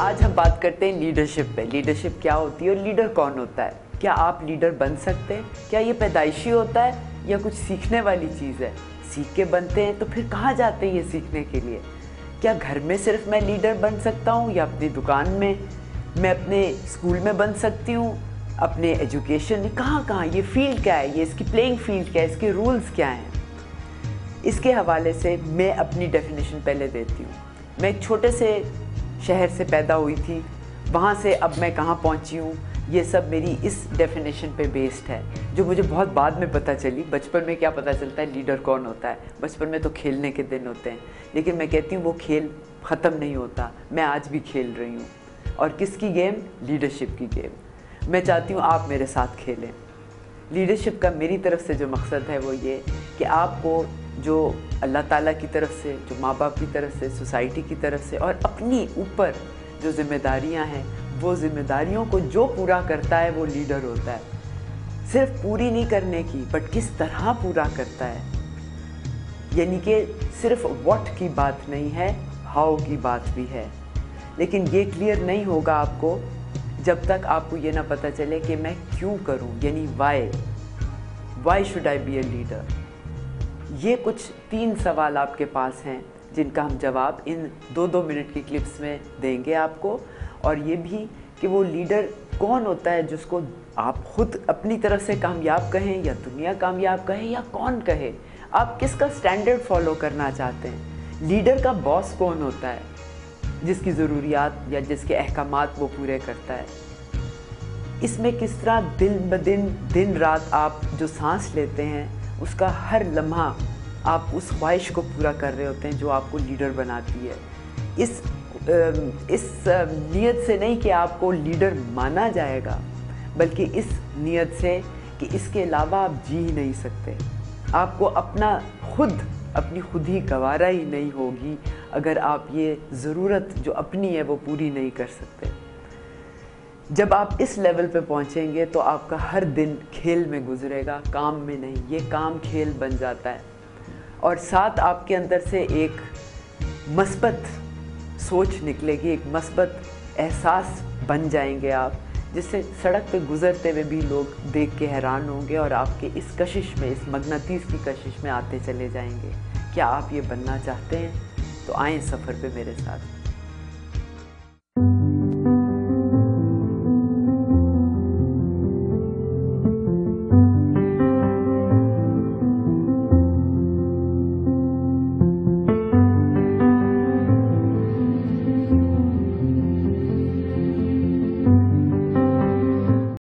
آج ہم بات کرتے ہیں لیڈرشپ پہ. لیڈرشپ کیا ہوتی ہے اور لیڈر کون ہوتا ہے؟ کیا آپ لیڈر بن سکتے ہیں؟ کیا یہ پیدائشی ہوتا ہے یا کچھ سیکھنے والی چیز ہے؟ سیکھ کے بنتے ہیں تو پھر کہاں جاتے ہیں یہ سیکھنے کے لیے؟ کیا گھر میں صرف میں لیڈر بن سکتا ہوں یا اپنی دکان میں اپنے اسکول میں بن سکتی ہوں، اپنے ایجوکیشن میں؟ کہاں یہ فیلڈ کیا ہے، یہ اس کی پلینگ فیلڈ کیا ہے، اس کے رولز کیا ہیں؟ اس کے حوالے سے میں اپنی ڈیفینیشن پہلے دیتی ہوں. میں ایک چھوٹے سے شہر سے پیدا ہوئی تھی، وہاں سے اب میں کہاں پہنچی ہوں، یہ سب میری اس ڈیفینیشن پہ بیسڈ ہے، جو مجھے بہت بعد میں پتہ چلی. بچپن میں کیا پتہ چلتا ہے لیڈر کون ہوتا ہے؟ بچپن میں تو کھیلنے کے دن ہوتے ہیں، لیکن میں کہتی ہوں وہ کھیل ختم نہیں ہوتا. میں آج بھی کھیل رہی ہوں. اور کس کی گیم؟ لیڈرشپ کی گیم. میں چاہتی ہوں آپ میرے ساتھ کھیلیں. لیڈرشپ کا میری طرف سے جو مقصد ہے وہ یہ کہ آپ کو جو اللہ تعالیٰ کی طرف سے، جو ماں باپ کی طرف سے، سوسائٹی کی طرف سے اور اپنی اوپر جو ذمہ داریاں ہیں، وہ ذمہ داریوں کو جو پورا کرتا ہے وہ لیڈر ہوتا ہے. صرف پوری نہیں کرنے کی، بٹ کس طرح پورا کرتا ہے. یعنی کہ صرف واٹ کی بات نہیں ہے، ہاؤ کی بات بھی ہے. لیکن یہ کلیئر نہیں ہوگا آپ کو جب تک آپ کو یہ نہ پتہ چلے کہ میں کیوں کروں، یعنی why should I be a leader. یہ کچھ 3 سوال آپ کے پاس ہیں جن کا ہم جواب ان 2 منٹ کی کلپس میں دیں گے آپ کو. اور یہ بھی کہ وہ لیڈر کون ہوتا ہے جس کو آپ خود اپنی طرف سے کامیاب کہیں یا دنیا کامیاب کہے یا کون کہے. آپ کس کا سٹینڈرڈ فالو کرنا چاہتے ہیں؟ لیڈر کا باس کون ہوتا ہے جس کی ضروریات یا جس کے احکامات وہ پورے کرتا ہے؟ اس میں کس طرح دن رات آپ جو سانس لیتے ہیں اس کا ہر لمحہ آپ اس خواہش کو پورا کر رہے ہوتے ہیں جو آپ کو لیڈر بناتی ہے. اس نیت سے نہیں کہ آپ کو لیڈر مانا جائے گا، بلکہ اس نیت سے کہ اس کے علاوہ آپ جی ہی نہیں سکتے. آپ کو اپنی خود ہی گوارا ہی نہیں ہوگی اگر آپ یہ ضرورت جو اپنی ہے وہ پوری نہیں کر سکتے. جب آپ اس لیول پہ پہنچیں گے تو آپ کا ہر دن کھیل میں گزرے گا، کام میں نہیں. یہ کام کھیل بن جاتا ہے. اور ساتھ آپ کے اندر سے ایک مثبت سوچ نکلے گی، ایک مثبت احساس بن جائیں گے آپ، جس سے سڑک پہ گزرتے ہوئے بھی لوگ دیکھ کے حیران ہوں گے اور آپ کے اس کشش میں، اس مغناطیس کی کشش میں آتے چلے جائیں گے. کیا آپ یہ بننا چاہتے ہیں؟ تو آئیں سفر پہ میرے ساتھ.